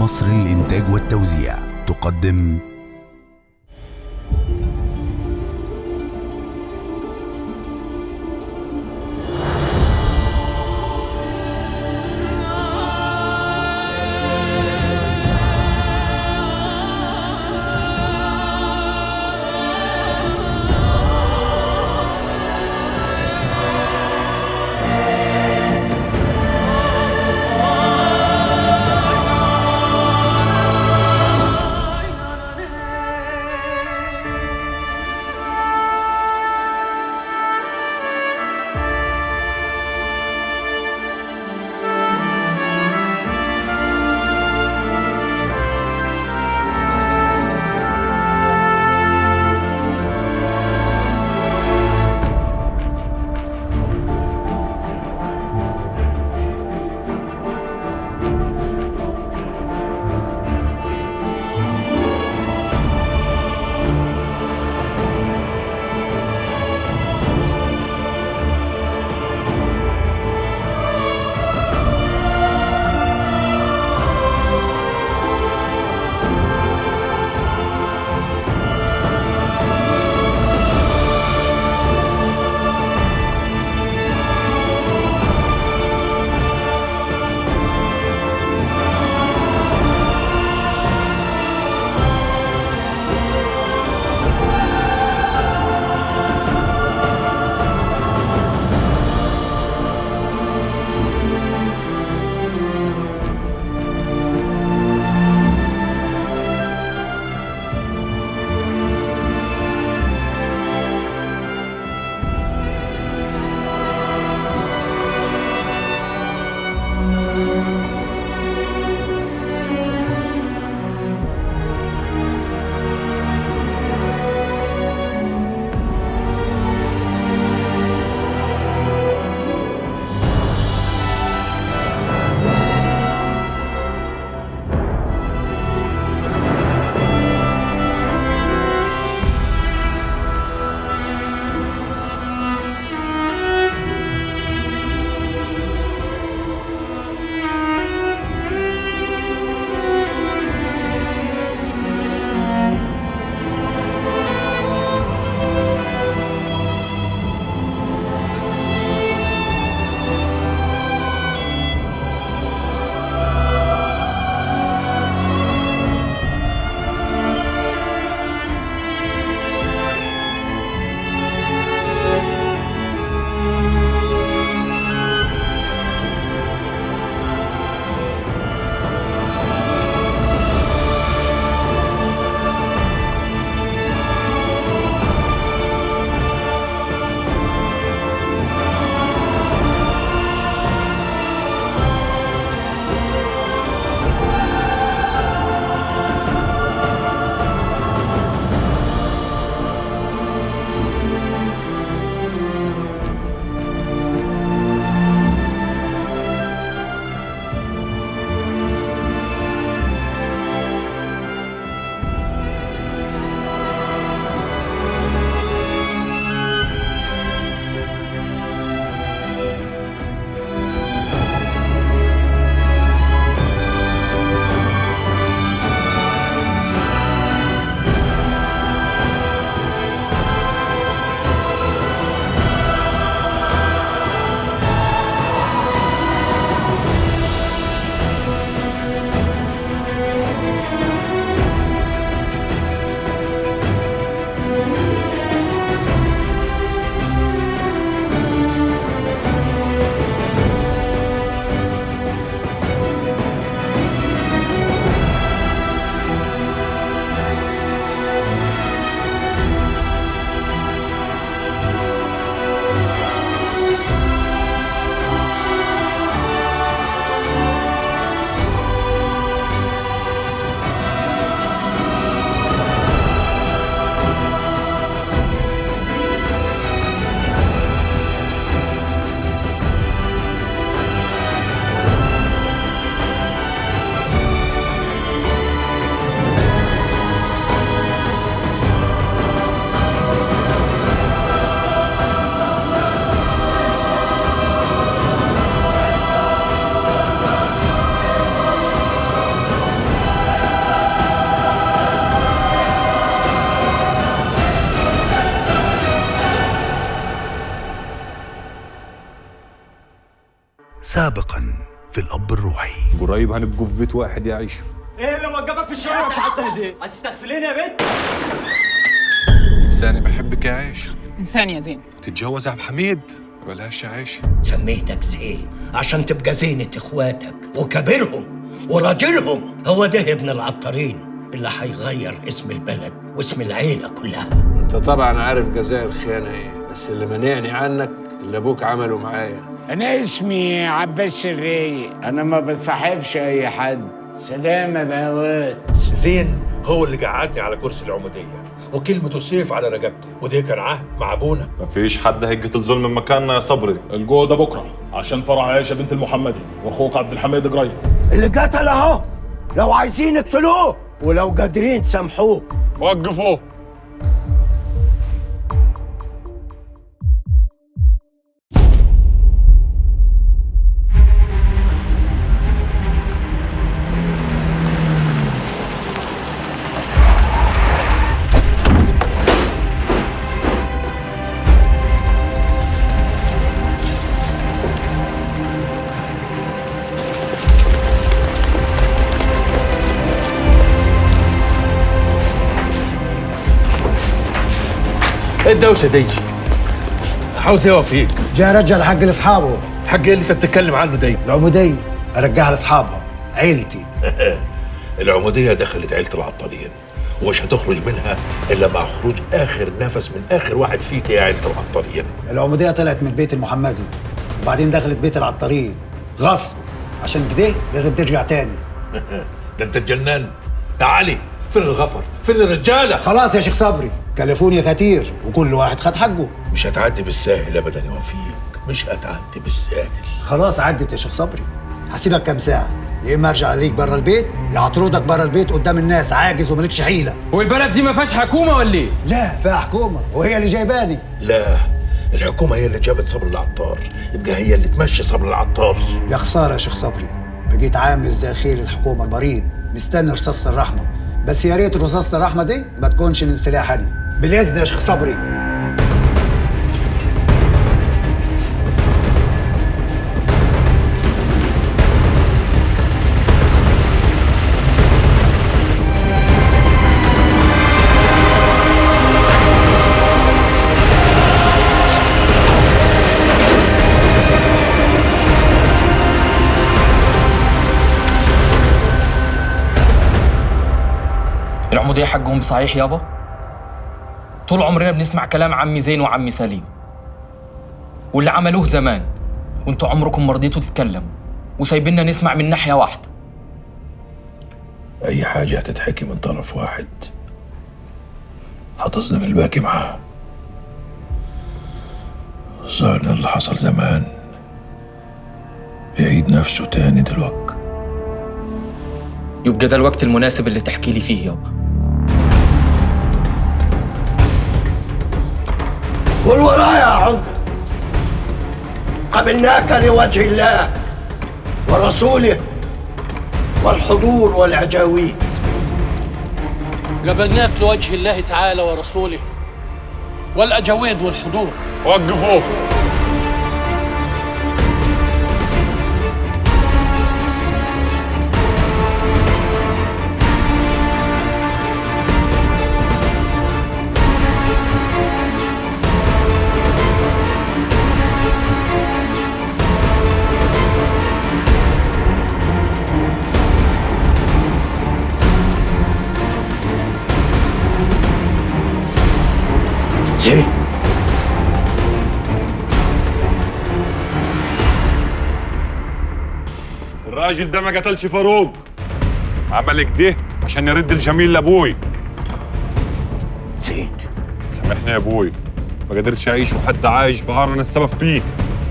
مصر للإنتاج والتوزيع تقدم سابقا في الأب الروحي. قريب هنبقوا في بيت واحد يعيشوا. ايه اللي وقفك في الشارع بتاع زين؟ هتستغفليني يا بنت؟ لساني بحبك يا عيش. إنسان يا زين. تتجوز عبد حميد بلاش يا عيش. سميتك زين عشان تبقى زينة اخواتك وكبيرهم وراجلهم. هو ده ابن العطارين اللي هيغير اسم البلد واسم العيلة كلها. انت طبعا عارف جزاء الخيانة ايه، بس اللي منعني عنك اللي ابوك عمله معايا. أنا اسمي عباس الرايق، أنا ما بصاحبش أي حد. سلام يا بهوات. زين هو اللي قعدني على كرسي العمودية وكلمته سيف على رقبتي، وده كان عهد مع ابونا. مفيش حد هيجي الظلم من مكاننا يا صبري. الجو ده بكره عشان فرح عائشه بنت المحمدي واخوك عبد الحميد قريب. اللي قتل اهو، لو عايزين اقتلوه ولو قادرين تسامحوه. وقفوه. ايه الدوشه دي؟ عاوز ايه فيك؟ جاي رجع حق لاصحابه. حق ايه اللي انت بتتكلم عنه دي؟ العمودية ارجعها لاصحابها، عيلتي. العموديه دخلت عيله العطارين ومش هتخرج منها الا مع خروج اخر نفس من اخر واحد فيك يا عيله العطارين. العمودية طلعت من بيت المحمدي وبعدين دخلت بيت العطارين غصب، عشان كده لازم ترجع تاني. ده انت اتجننت يا علي. فين الغفر؟ فين الرجاله؟ خلاص يا شيخ صبري، كلفوني كتير وكل واحد خد حقه. مش هتعدي بالساهل ابدا يا وفيق، مش هتعدي بالساهل. خلاص عدت يا شيخ صبري، هسيبك كام ساعة، يا اما ارجع عليك بره البيت يا هطردك بره البيت قدام الناس عاجز ومالكش حيلة. والبلد دي ما فيهاش حكومة ولا إيه؟ لا فيها حكومة وهي اللي جايباني. لا، الحكومه هي اللي جابت صبر العطار، يبقى هي اللي تمشي صبر العطار. يا خسارة يا شيخ صبري، بقيت عامل زي خيل الحكومة المريض مستني رصاصة الرحمة، بس يا ريت رصاصة الرحمة دي ما تكونش من سلاح دي. بالإذن يا شيخ صبري. العمودية حقهم بصحيح يابا؟ طول عمرنا بنسمع كلام عمي زين وعمي سليم واللي عملوه زمان، وانتوا عمركم ما رضيتوا تتكلموا وسايبيننا نسمع من ناحية واحدة. اي حاجه هتتحكي من طرف واحد هتصدم الباقي معاه. ظهر اللي حصل زمان بيعيد نفسه تاني دلوقتي. يبقى ده الوقت المناسب اللي تحكي لي فيه يابا. قول ورايا يا عمدة. قبلناك لوجه الله ورسوله والحضور والعجاويد. قبلناك لوجه الله تعالى ورسوله والأجويد والحضور. وقفوه. زين. الراجل ده ما قتلش فاروق، عمل كده عشان يرد الجميل لابوي. زين. سامحني يا ابوي، ما قدرتش اعيش وحد عايش بغار انا السبب فيه.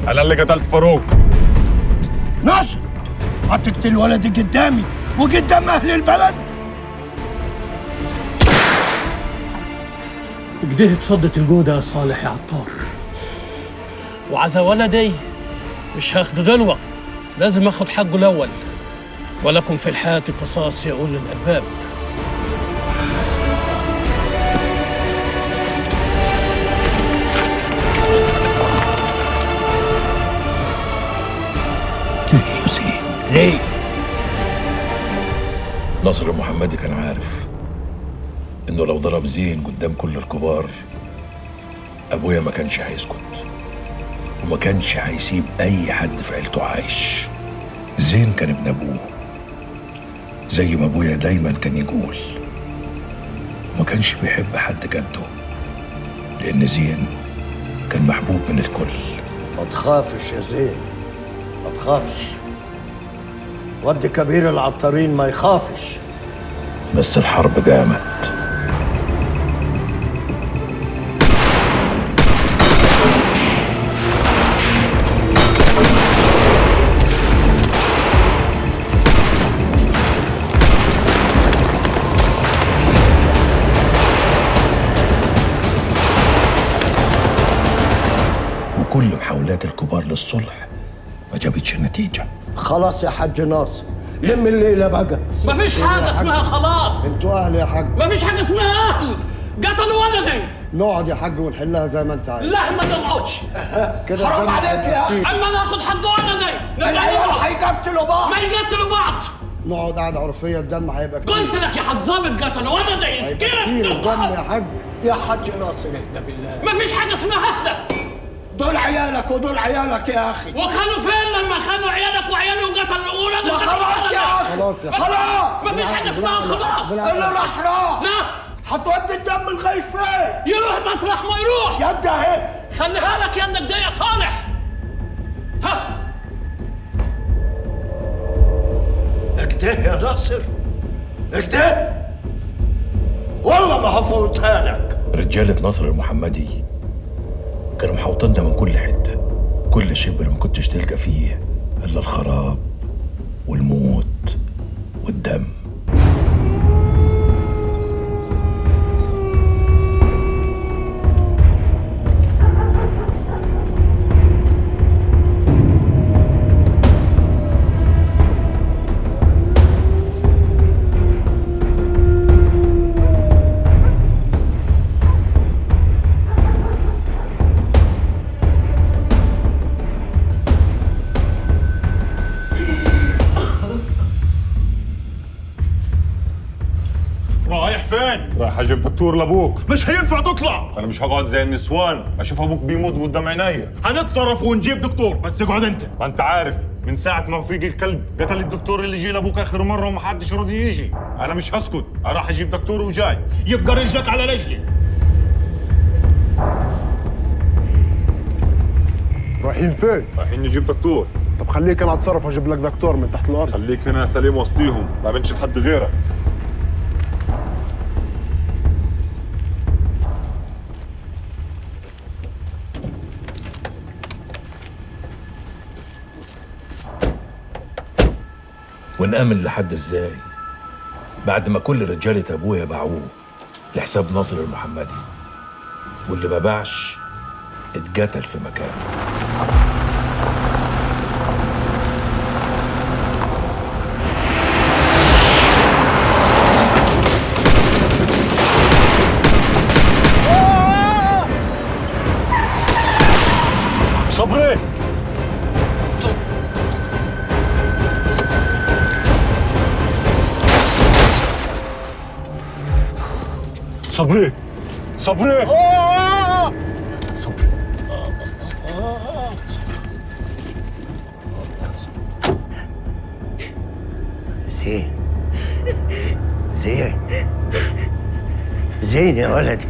انا اللي قتلت فاروق. ناصر، هتقتل ولدي قدامي وقدام اهل البلد؟ كده اتفضت الجودة يا صالح يا عطار. وعزا ولدي مش هاخده دلوقتي، لازم اخد حقه الاول. ولكم في الحياة قصاص يا اولي الالباب. ليه؟ ناصر المحمدي كان عارف انه لو ضرب زين قدام كل الكبار ابويا ما كانش هيسكت وما كانش هيسيب اي حد في عيلته عايش. زين كان ابن ابوه زي ما ابويا دايما كان يقول، وما كانش بيحب حد جده لان زين كان محبوب من الكل. ما تخافش يا زين، ما تخافش. ودي كبير العطارين ما يخافش. بس الحرب قامت. وكل محاولات الكبار للصلح ما جابتش النتيجة. خلاص يا حاج ناصر، لم الليلة بقى. مفيش حاجة اسمها خلاص. انتوا اهل يا حاج. مفيش حاجة اسمها أهل. قتلوا ولدي. نقعد يا حاج ونحلها زي ما انت عايز. لا ما تقعدش. كده حرام عليك يا أخي. أما ناخد حق ولدي. العيال هيقتلوا بعض. ما يقتلوا بعض. نقعد قعدة عرفية، الدم هيبقى كتير. قلت لك يا حظابط قتلوا ولدي. هيبقى كتير الدم يا حاج. يا حاج ناصر اهدى بالله. مفيش حاجة اسمها اهدى. دول عيالك ودول عيالك يا أخي. وكانوا فين لما خانوا عيالك وعيالهم قتلوا ولدي؟ ما خلاص يا أخي. خلاص يا خلاص. مفيش حاجة اسمها خلاص. اللي راح. لا هتودي الدم الغيب فين؟ يروح مطرح ما يروح. يد اهي. خليها لك يدك دي يا صالح. ها اكده يا ناصر، اكده. والله ما هفوتها لك. رجالة ناصر المحمدي كانوا محوطيننا من كل حتة، كل شبر ما كنتش تلقى فيه إلا الخراب والموت والدم. رايح فين؟ رايح اجيب دكتور لابوك. مش هينفع تطلع. انا مش هقعد زي النسوان اشوف ابوك بيموت قدام عينيا. هنتصرف ونجيب دكتور، بس اقعد انت. ما انت عارف من ساعة ما فيق الكلب قتل الدكتور اللي جه لابوك اخر مرة ومحدش راضي يجي. انا مش هسكت، راح اجيب دكتور وجاي. يبقى رجلك على رجلي. رايحين فين؟ رايحين نجيب دكتور. طب خليك انا اتصرف واجيب لك دكتور من تحت الارض. خليك هنا سليم وسطيهم، ما بنش لحد غيرك. ونآمن لحد ازاي بعد ما كل رجالة ابويا باعوه لحساب ناصر المحمدي، واللي ما باعش اتقتل في مكانه. صبري صبري صبري صبري. زين زين زين يا ولدي،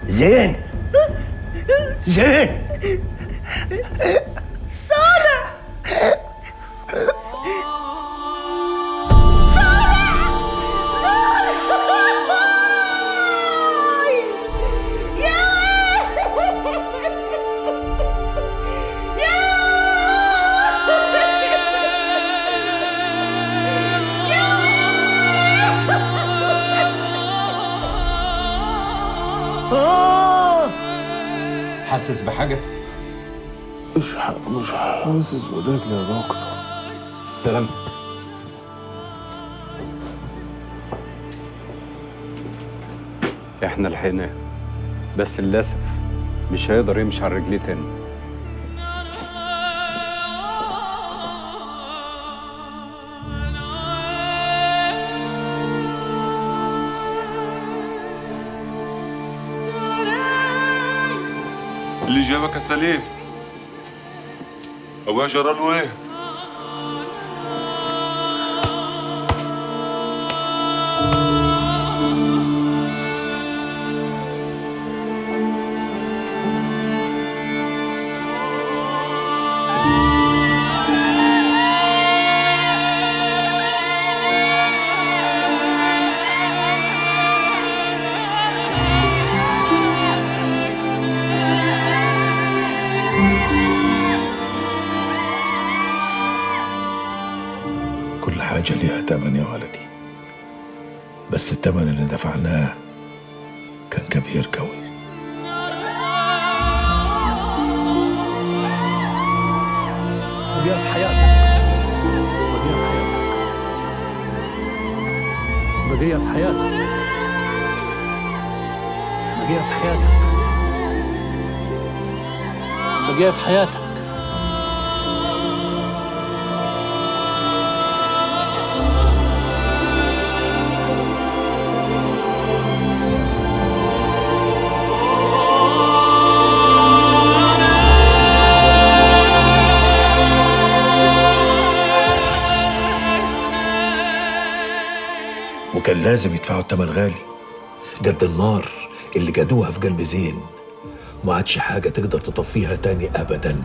زين زين. صالح حاسس بحاجة؟ مش حاسس برجلي يا دكتور. سلامتك. احنا لحقناه، بس للاسف مش هيقدر يمشي على رجليه تاني. اللي جابك يا سليم؟ ابويا جرى له ايه؟ كل حاجة ليها تمن يا ولدي، بس التمن اللي دفعناه كان كبير قوي. بقية في حياتك، بقية في حياتك، بقية في حياتك، بقية في حياتك. وكان لازم يدفعوا الثمن غالي قد النار اللي جادوها في قلب زين، وما عادش حاجة تقدر تطفيها تاني أبدا.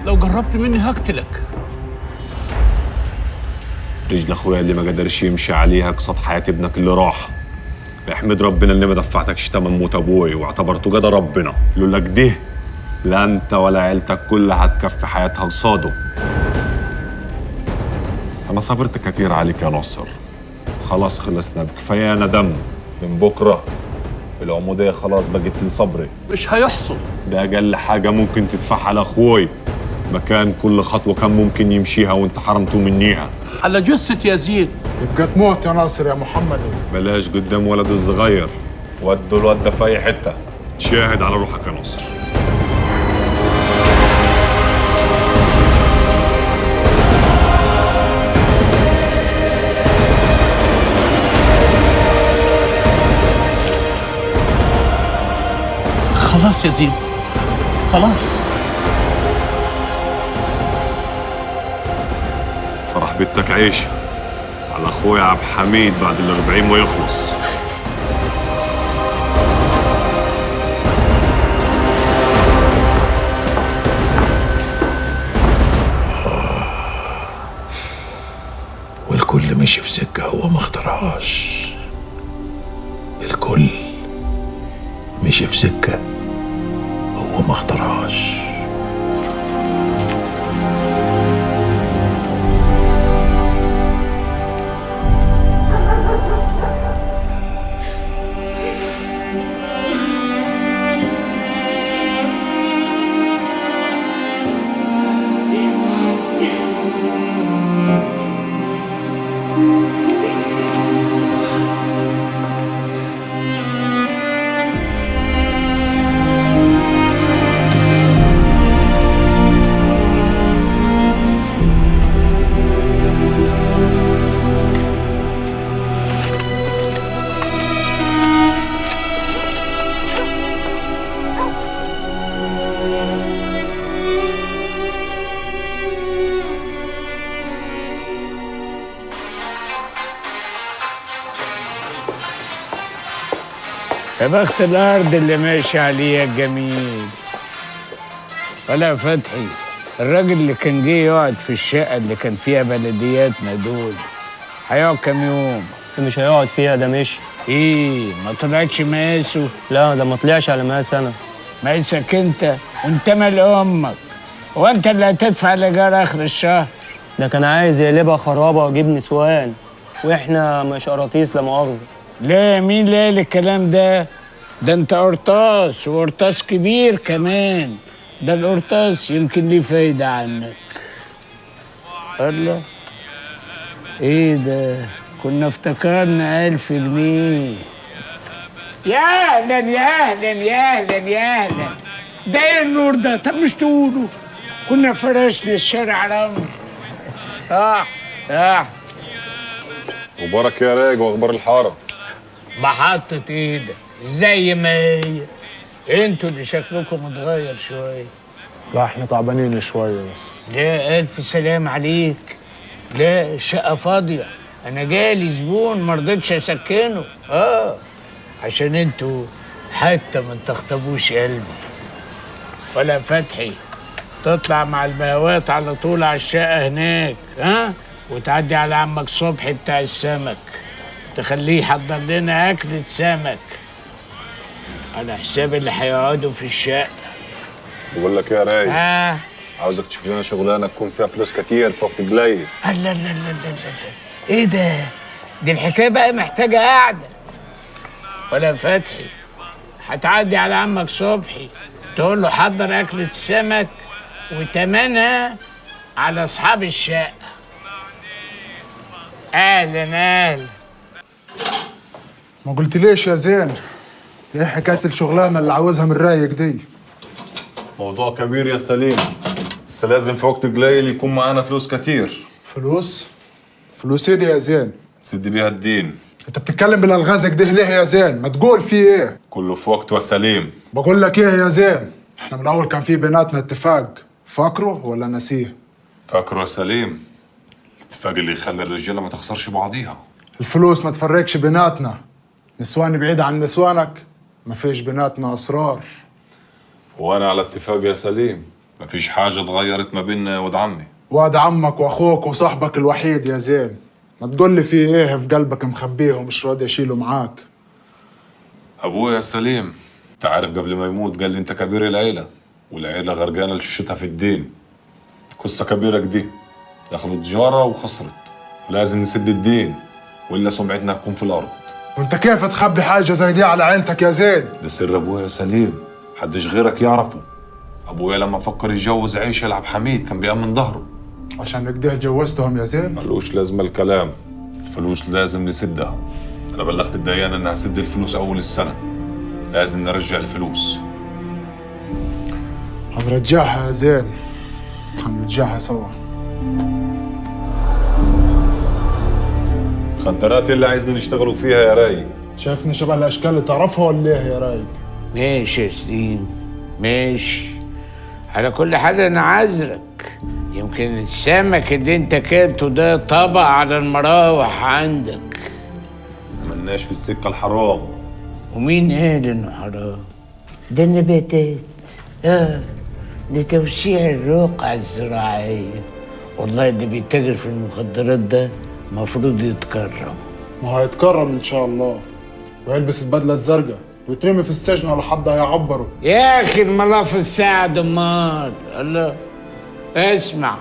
لو جربت مني هقتلك. رجل اخويا اللي ما قدرش يمشي عليها قصاد حياة ابنك اللي راح. احمد ربنا اللي ما دفعتكش تمن موت ابوي واعتبرته قدر ربنا. لولا كده لا انت ولا عيلتك كلها هتكفي حياتها قصاده. انا صبرت كتير عليك يا نصر، خلاص خلصنا بكفايه ندم. من بكره العموديه خلاص بقت لصبري. مش هيحصل. ده اقل حاجه ممكن تدفعها لاخوي مكان كل خطوه كان ممكن يمشيها وانت حرمته منيها. على جثة يزيد. يبقى تموت يا ناصر يا محمد. بلاش قدام ولد الصغير، ودوا الواد ده في اي حته. تشاهد على روحك يا ناصر. خلاص يا زين، خلاص. فرح بنتك عيش على اخويا عبد الحميد بعد ال40 ما يخلص. والكل مشي في سكة هو ما اختارهاش. الكل مشي في سكة هو ما اختارهاش. يا بخت الأرض اللي ماشي عليها الجميل. ولا فتحي الراجل اللي كان جه يقعد في الشقة اللي كان فيها بلدياتنا دول هيقعد كام يوم؟ مش هيقعد فيها، ده مشي. ايه ما طلعتش مقاسه؟ لا ده ما طلعش على مقاس انا. مقاسك انت وانت مال امك، وانت اللي هتدفع الايجار اخر الشهر. ده كان عايز يقلبها خرابه ويجيب نسوان، واحنا مش قراطيس لا مؤاخذه. لا مين اللي قال الكلام ده؟ ده انت قرطاس وقرطاس كبير كمان. ده القرطاس يمكن ليه فايدة عنك. الله ايه ده؟ كنا افتكرنا 1000 جنيه. يا اهلا يا اهلا يا اهلا يا اهلا. ده ايه النور ده؟ طب مش تقولوا كنا فرشنا الشارع رمل. وبركة يا رايق، واخبار الحاره؟ بحطة ايدك زي ما هي. انتوا اللي شكلكم متغير شويه. لا احنا تعبانين شويه بس. لا الف سلام عليك. لا الشقه فاضيه، انا جالي زبون مرضتش اسكنه. عشان انتوا حتى ما تخطبوش قلبي. ولا فتحي تطلع مع البهوات على طول على الشقه هناك، وتعدي على عمك صبحي بتاع السمك، تخليه يحضر لنا اكلة سمك على حساب اللي هيقعدوا في الشقه. بقول لك يا رايق، عاوزك تشوف لنا شغلانه تكون فيها فلوس كتير في وقت قليل. لا لا لا لا لا، ايه ده؟ دي الحكايه بقى محتاجه قعده. ولا فتحي هتعدي على عمك صبحي تقول له حضر اكلة السمك وتمنها على اصحاب الشقه. اهلا. ما قلت ليش يا زين؟ ايه حكايه الشغلانه اللي عاوزها من رايق دي؟ موضوع كبير يا سليم، بس لازم في وقت قليل يكون معانا فلوس كتير. فلوس؟ فلوس ايه دي يا زين؟ تسد بيها الدين. انت بتتكلم بالالغاز كده ليه يا زين؟ ما تقول في ايه؟ كله في وقته يا سليم. بقول لك ايه يا زين؟ احنا من الاول كان في بيناتنا اتفاق، فاكره ولا نسيه؟ فاكره يا سليم، الاتفاق اللي يخلي الرجاله ما تخسرش بعضيها. الفلوس ما تفرقش بيناتنا، نسواني بعيد عن نسوانك، ما فيش بيناتنا اسرار. وانا على اتفاق يا سليم، ما فيش حاجه اتغيرت ما بيننا يا ولد عمي. واد عمك واخوك وصاحبك الوحيد يا زين، ما تقول لي في ايه في قلبك مخبيه ومش راضي اشيله معاك؟ ابويا يا سليم، انت عارف قبل ما يموت قال لي انت كبير العيله، والعيله غرقانه لشتها في الدين. قصه كبيره دي، دخلوا تجاره وخسرت، ولازم نسد الدين والا سمعتنا هتكون في الارض. وانت كيف تخبي حاجه زي دي على عيلتك يا زين؟ ده سر ابويا يا سليم، محدش غيرك يعرفه. ابويا لما فكر يتجوز عيشه لعب حميد كان بيأمن ظهره. عشان كده جوزتهم يا زين؟ ملوش لازمه الكلام، الفلوس لازم نسدها. انا بلغت الديانه انها هسد الفلوس اول السنه، لازم نرجع الفلوس. هنرجعها يا زين، هنرجعها سوا. خدرات اللي عايزنا نشتغلوا فيها يا رايق. شايفني شبه الاشكال اللي تعرفها ولا ايه يا رايق؟ ماشي يا سليم ماشي، على كل حال انا عذرك. يمكن السمك اللي انت كلته ده طبق على المراوح عندك. ملناش في السكه الحرام. ومين قال انه حرام؟ ده نباتات لتوسيع الرقعة الزراعية. والله اللي بيتاجر في المخدرات ده المفروض يتكرم. ما هو هيتكرم ان شاء الله، ويلبس البدله الزرقاء ويترمي في السجن ولا حد هيعبره. يا اخي الملف الساعة دمار. الله اسمع،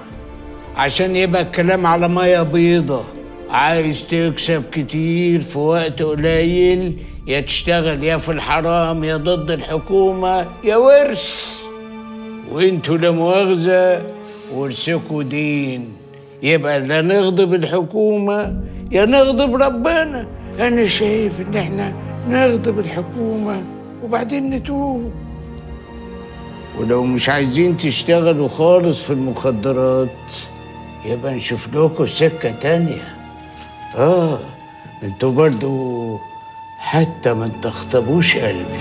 عشان يبقى الكلام على ميه بيضة، عايز تكسب كتير في وقت قليل، يا تشتغل يا في الحرام يا ضد الحكومة يا ورث. وانتوا لا مؤاخذة ورثكوا دين، يبقى لا نغضب الحكومة يا نغضب ربنا. أنا شايف إن إحنا نغضب الحكومة وبعدين نتوب. ولو مش عايزين تشتغلوا خالص في المخدرات يبقى نشوف لكم سكة تانية. انتوا برضو حتى ما تخطبوش قلبي.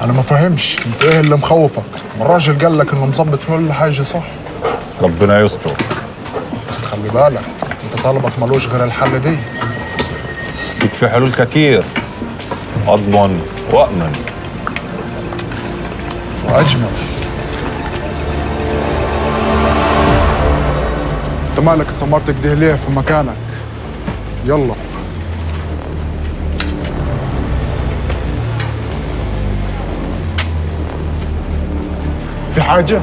انا ما فهمش انت ايه اللي مخوفك؟ الراجل قال لك انه مظبط كل حاجه صح. ربنا يستر، بس خلي بالك انت طلبك ملوش غير الحل دي. اكيد في حلول كتير، اضمن وامن واجمل. انت مالك اتسمرت كده ليه في مكانك؟ يلا في حاجة؟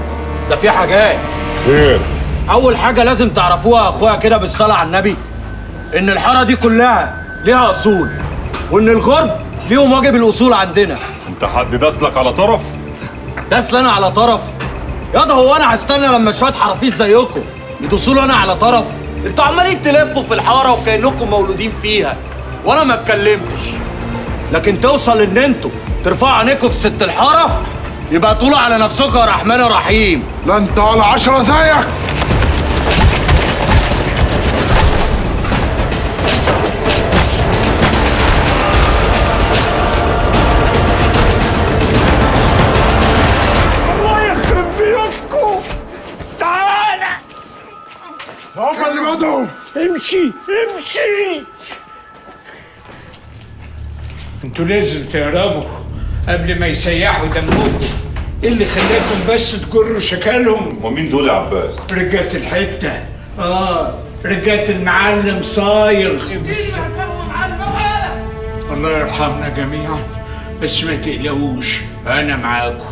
ده في حاجات. خير؟ أول حاجة لازم تعرفوها يا أخويا كده بالصلاة على النبي، إن الحارة دي كلها ليها أصول، وإن الغرب ليهم واجب الأصول عندنا. أنت حد داسلك على طرف؟ داسل أنا على طرف؟ ياض هو أنا هستنى لما شوية حرافيش زيكم يدوسوا أنا على طرف؟ أنتوا عمالين تلفوا في الحارة وكأنكم مولودين فيها، وأنا ما اتكلمتش. لكن توصل إن أنتوا ترفعوا عينيكم في ست الحارة يبقى طولوا على نفسكم يا رحمن الرحيم. لا انت ولا 10 زيك. الله يخرب بيوتكم. تعالى. هم اللي بدهم. امشي امشي. انتوا لازم تهربوا قبل ما يسيحوا دمكم. ايه اللي خلاكم بس تجروا شكلهم؟ ومين دول يا عباس؟ رجالة الحتة. رجالة المعلم صايغ. الله يرحمنا جميعا، بس ما تقلقوش انا معاكم.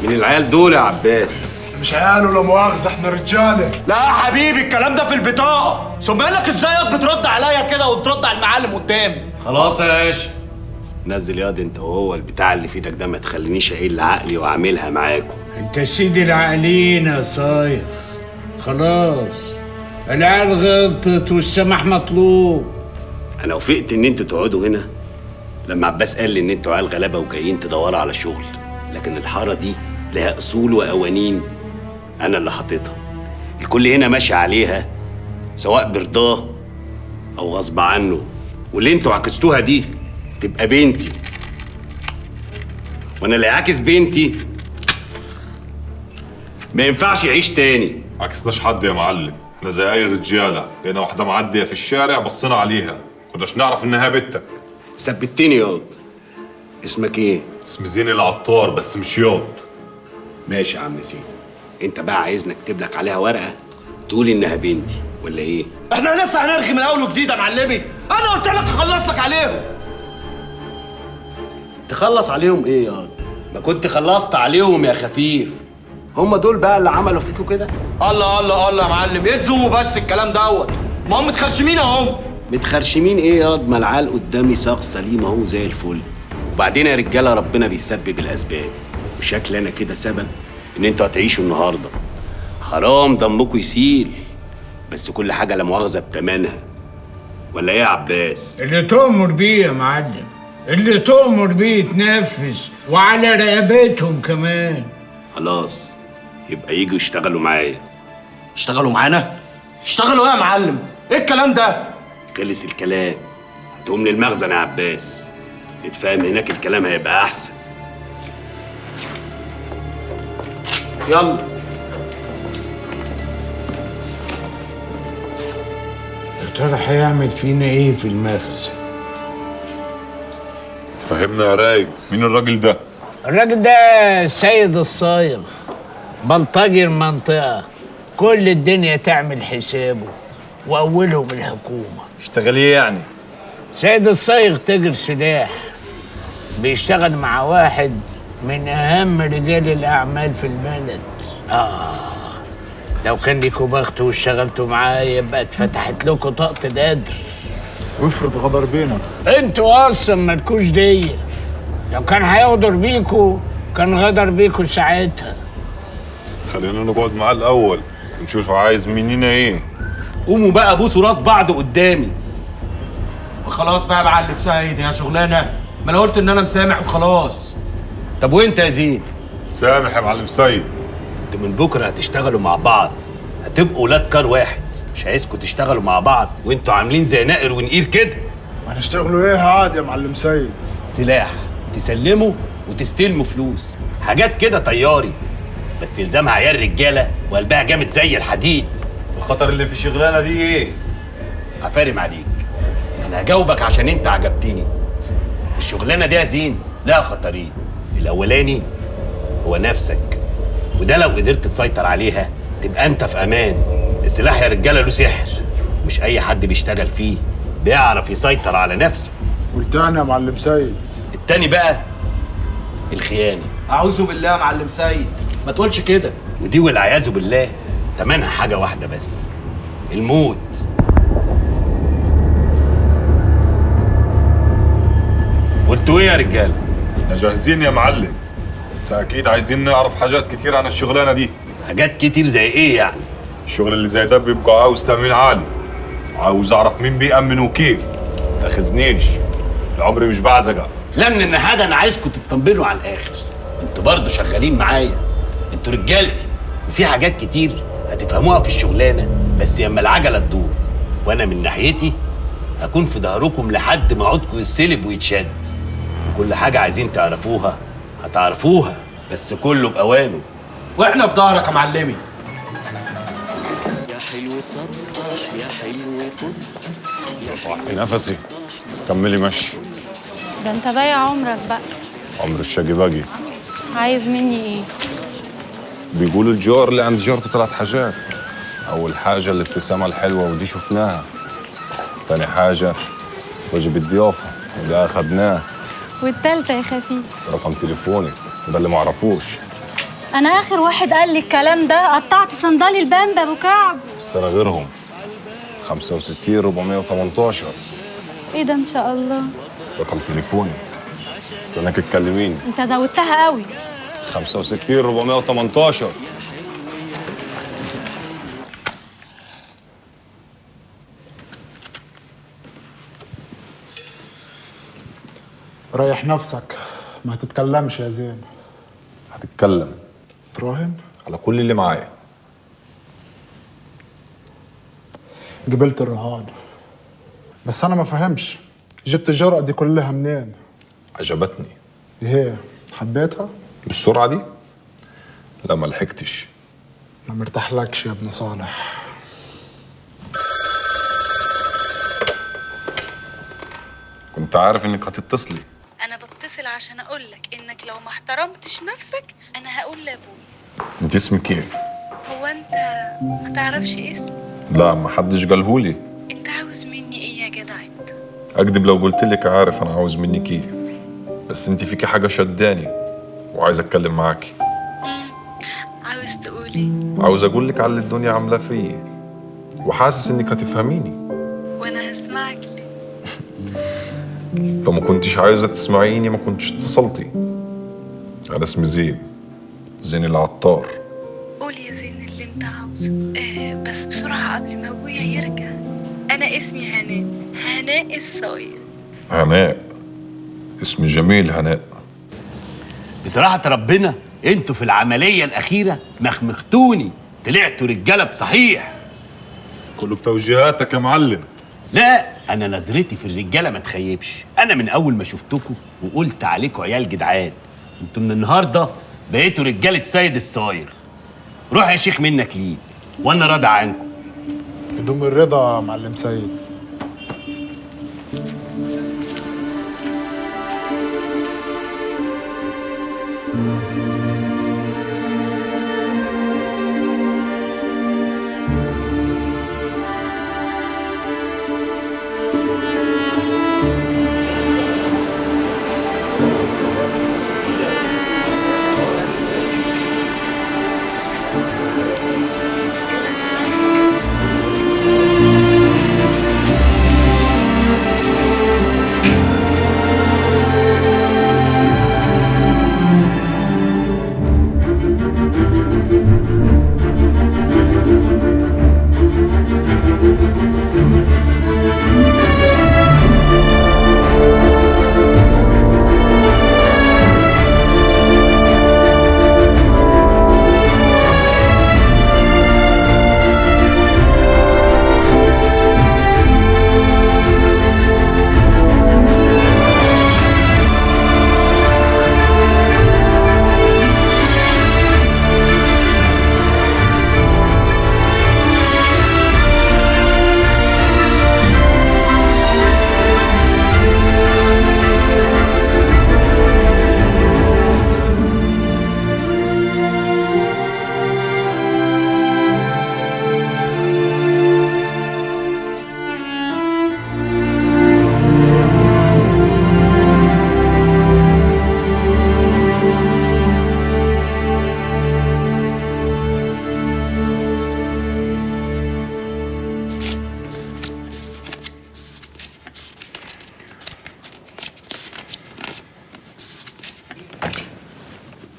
من العيال دول يا عباس؟ مش عيال ولا مؤاخذة، احنا رجالة. لا يا حبيبي الكلام ده في البطاقة. ثم قال لك ازاي بترد عليا كده وترد على المعلم قدامي؟ خلاص يا باشا. نزل ياض انت وهو البتاع اللي في ايدك ده، ما تخلينيش اقل عقلي واعملها معاكم. انت سيد العقلين يا صايغ. خلاص العيال غلطت والسماح مطلوب. انا وافقت ان انتوا تقعدوا هنا لما عباس قال لي ان انتوا عيال غلابه وجايين تدوروا على شغل، لكن الحاره دي لها اصول وقوانين انا اللي حاططها. الكل هنا ماشي عليها سواء برضاه او غصب عنه، واللي انتوا عكستوها دي تبقى بنتي، وانا اللي عاكس بنتي ما ينفعش يعيش تاني. عكسناش حد يا معلم، احنا زي اي رجاله، لقينا واحده معديه في الشارع بصينا عليها، كناش نعرف انها بنتك. ثبتني ياض. اسمك ايه؟ اسمي زين العطار، بس مش ياض. ماشي يا عم زين. انت بقى عايزني اكتب لك عليها ورقه تقول انها بنتي ولا ايه؟ احنا لسه هنرغي من اول وجديد يا معلمي. انا قلت لك اخلص لك عليهم. تخلص عليهم ايه ياض؟ ما كنت خلصت عليهم يا خفيف. هم دول بقى اللي عملوا فيكوا كده؟ الله الله الله يا معلم، يلزموا بس الكلام دوت. ما هم متخرشمين اهم. متخرشمين ايه ياض؟ ما العيال قدامي ساق سليم اهو زي الفل. وبعدين يا رجاله ربنا بيسبب الاسباب، وشكل انا كده سبب ان انتوا هتعيشوا النهارده. حرام دمكم يسيل، بس كل حاجه لا مؤاخذه بتمنها. ولا ايه يا عباس؟ اللي تؤمر بيه يا معلم، اللي تؤمر بيه يتنفذ، وعلى رقبتهم كمان. خلاص يبقى يجوا يشتغلوا معايا. يشتغلوا معانا؟ يشتغلوا ايه يا معلم؟ ايه الكلام ده؟ خلص الكلام، هتقوم للمخزن يا عباس. اتفاهم هناك الكلام هيبقى احسن. يلا. يا ترى هيعمل فينا ايه في المخزن؟ تفهمنا يا رايق، مين الراجل ده؟ الراجل ده سيد الصايغ، بلطجي المنطقة، كل الدنيا تعمل حسابه، وأولهم الحكومة. اشتغل ايه يعني؟ سيد الصايغ تاجر سلاح، بيشتغل مع واحد من أهم رجال الأعمال في البلد. لو كان ليكوا بخت واشتغلتوا معاه يبقى اتفتحت لكم طاقة القدر. وافرض غدر بينا. انتوا أصلا مالكوش دية. لو كان هيغدر بيكوا كان غدر بيكوا ساعتها. خلينا نقعد معاه الاول ونشوف عايز مننا ايه. قوموا بقى بوسوا راس بعض قدامي. خلاص بقى يا معلم سيد يا شغلانه، ما انا قلت ان انا مسامح وخلاص. طب وانت يا زين؟ سامح يا معلم سيد. انتوا من بكره هتشتغلوا مع بعض، هتبقوا ولاد كار واحد. مش عايزكم تشتغلوا مع بعض وانتوا عاملين زي نائر ونقير كده. هنشتغلوا ايه عادي يا معلم سيد؟ سلاح تسلموا وتستلموا فلوس، حاجات كده طياري، بس يلزمها عيال رجاله وقلبها جامد زي الحديد. الخطر اللي في الشغلانه دي ايه؟ عفارم عليك، انا هجاوبك عشان انت عجبتني. الشغلانه دي يا زين لها خطرين. الاولاني هو نفسك، وده لو قدرت تسيطر عليها تبقى انت في امان. السلاح يا رجاله له سحر، مش اي حد بيشتغل فيه بيعرف يسيطر على نفسه. والتاني يا معلم سيد؟ التاني بقى الخيانه. اعوذ بالله يا معلم سيد، ما تقولش كده. ودي والعياذ بالله تمنها حاجه واحده بس، الموت. قلتوا ايه يا رجاله؟ احنا جاهزين يا معلم، بس اكيد عايزين نعرف حاجات كتير عن الشغلانه دي. حاجات كتير زي ايه يعني؟ الشغل اللي زي ده بيبقى عاوز تأمين عالي، عاوز اعرف مين بيأمن وكيف. تاخذنيش. العمر مش بعزقه. لا من النهاده انا عايزكم تطمنوا على الاخر. انتوا برضه شغالين معايا، انتوا رجالتي، وفي حاجات كتير هتفهموها في الشغلانه بس لما العجله تدور، وانا من ناحيتي هكون في ظهركم لحد ما عودكم يتسلب ويتشد. وكل حاجه عايزين تعرفوها هتعرفوها، بس كله باوانه، واحنا في ظهرك يا معلمي. يا حلو سطح يا حلو فل طلعت نفسي. كملي مشي. ده انت بايع عمرك بقى. عمر الشقي باقي. عايز مني ايه؟ بيقولوا الجار اللي عند جارته 3 حاجات. أول حاجة الابتسامة الحلوة ودي شفناها. تاني حاجة واجب الضيافة وده أخدناه. والتالتة يا خفيف؟ رقم تليفوني وده اللي معرفوش. انا اخر واحد قال لي الكلام ده قطعت صندالي البامبا ابو كعب. بس أنا غيرهم. 65 418. ايه ده ان شاء الله؟ رقم تليفوني. استناك تكلميني. انت زودتها قوي. 65 418. ريح نفسك، ما تتكلمش يا زين. هتتكلم. تراهن؟ على كل اللي معايا. قبلت الرهان، بس انا ما فهمش جبت الجرأة دي كلها منين؟ عجبتني. ايه حبيتها؟ بالسرعة دي؟ لا ما لحقتش. ما مرتاحلكش يا ابن صالح. كنت عارف انك هتتصلي. انا بتصل عشان اقول لك انك لو ما احترمتش نفسك انا هقول لابوي. انت اسمك ايه؟ هو انت ما تعرفش اسمي؟ لا ما حدش قالهولي. انت عاوز مني ايه يا جدع انت؟ اكدب لو قلت لك عارف انا عاوز منك ايه. بس انت فيكي حاجه شداني وعايز اتكلم معاكي. عاوز تقولي؟ عاوز اقول لك على اللي الدنيا عامله فيا وحاسس انك هتفهميني. وانا هسمعك ليه؟ لو ما كنتش عايزه تسمعيني ما كنتش اتصلتي. انا اسمي زين، زين العطار. قول يا زين اللي انت عاوزه. بس بسرعه قبل ما ابويا يرجع. انا اسمي هناء، هناء الصايغ. هناء؟ اسم جميل هناء. بصراحة ربنا انتوا في العملية الأخيرة مخمختوني، طلعتوا رجالة بصحيح. كله بتوجيهاتك يا معلم. لا أنا نظرتي في الرجالة ما تخيبش، أنا من أول ما شفتكوا وقلت عليكوا عيال جدعان، انتوا من النهاردة بقيتوا رجالة سيد الصايغ. روح يا شيخ منك ليه، وأنا راضي عنكم. بدون الرضا يا معلم سيد.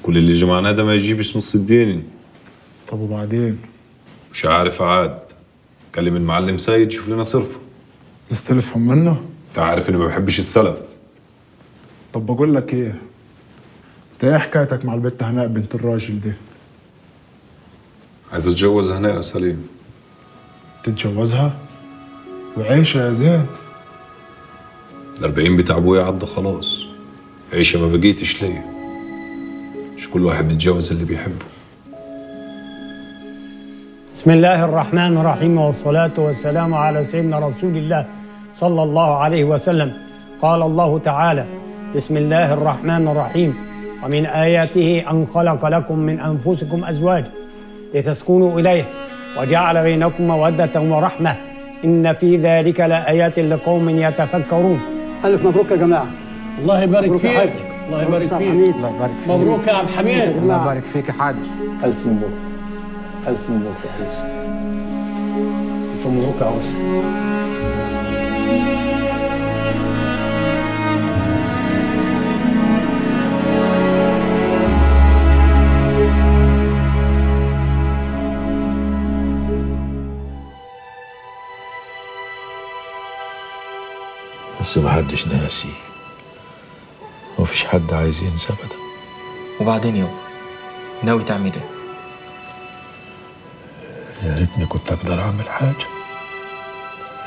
كل اللي جمعناه ده ما يجيبش نص الدين. طب وبعدين؟ مش عارف عاد. كلم المعلم سيد شوف لنا صرفه. نستلفهم منه؟ انت عارف اني ما بحبش السلف. طب بقول لك ايه، انت ايه حكايتك مع البت هناء بنت الراجل دي؟ عايز اتجوز هناء يا سليم. تتجوزها وعيشها يا زين. ال40 بتاع ابويا عدى خلاص، عيشه ما بقيتش ليا. مش كل واحد بيتجوز اللي بيحبه. بسم الله الرحمن الرحيم، والصلاة والسلام على سيدنا رسول الله صلى الله عليه وسلم. قال الله تعالى: بسم الله الرحمن الرحيم: ومن آياته أن خلق لكم من أنفسكم أزواجا لتسكنوا إليه وجعل بينكم مودة ورحمة إن في ذلك لآيات لقوم يتفكرون. ألف مبروك يا جماعة. الله يبارك مبروك يا فيك. حاج. الله يبارك مبروك يا فيك. حميد. الله يبارك فيك. مبروك يا عبد الحميد. الله يبارك فيك يا حاج. ألف مبروك. ألف مبروك يا عيسى. ألف مبروك يا عوسى. بس محدش ناسي، مفيش حد عايز ينسى ابدا. وبعدين يابا ناوي تعمل ايه؟ يا ريتني كنت اقدر اعمل حاجه،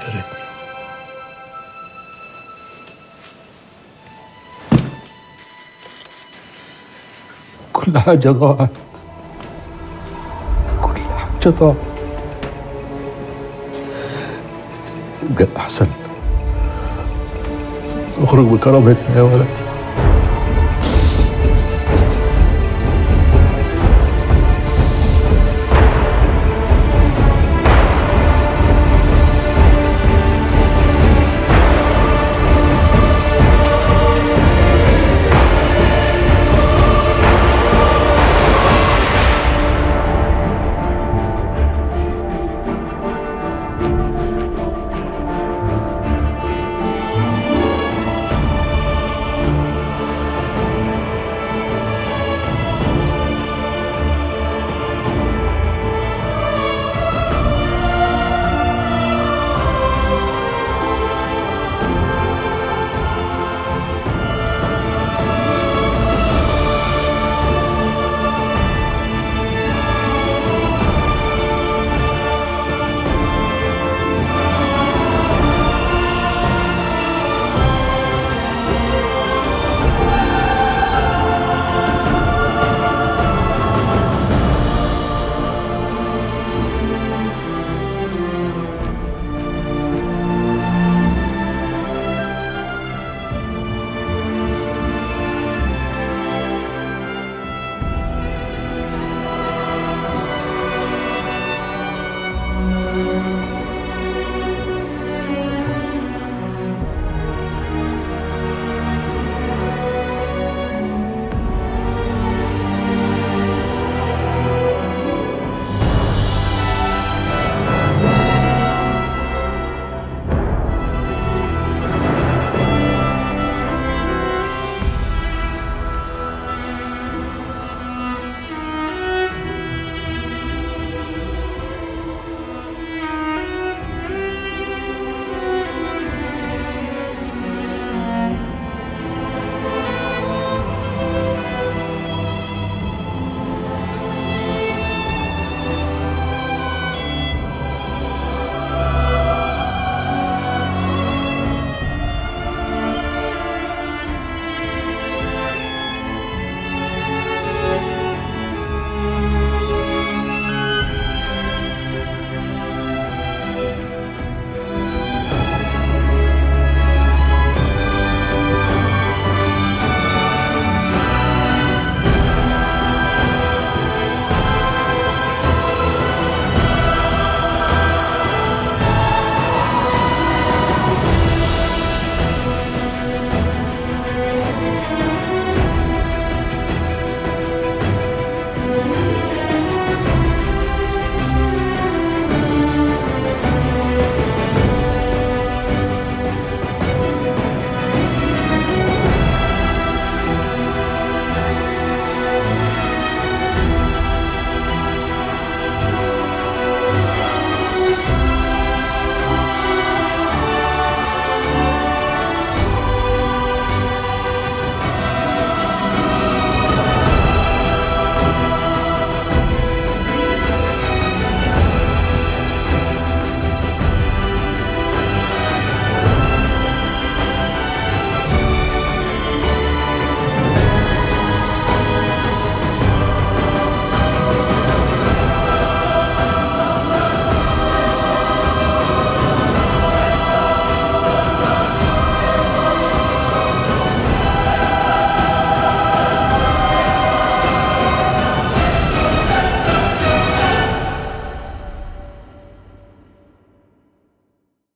يا ريتني. كل حاجه ضاعت، كل حاجه ضاعت. يبقى احسن نخرج بكرامتنا يا ولدي.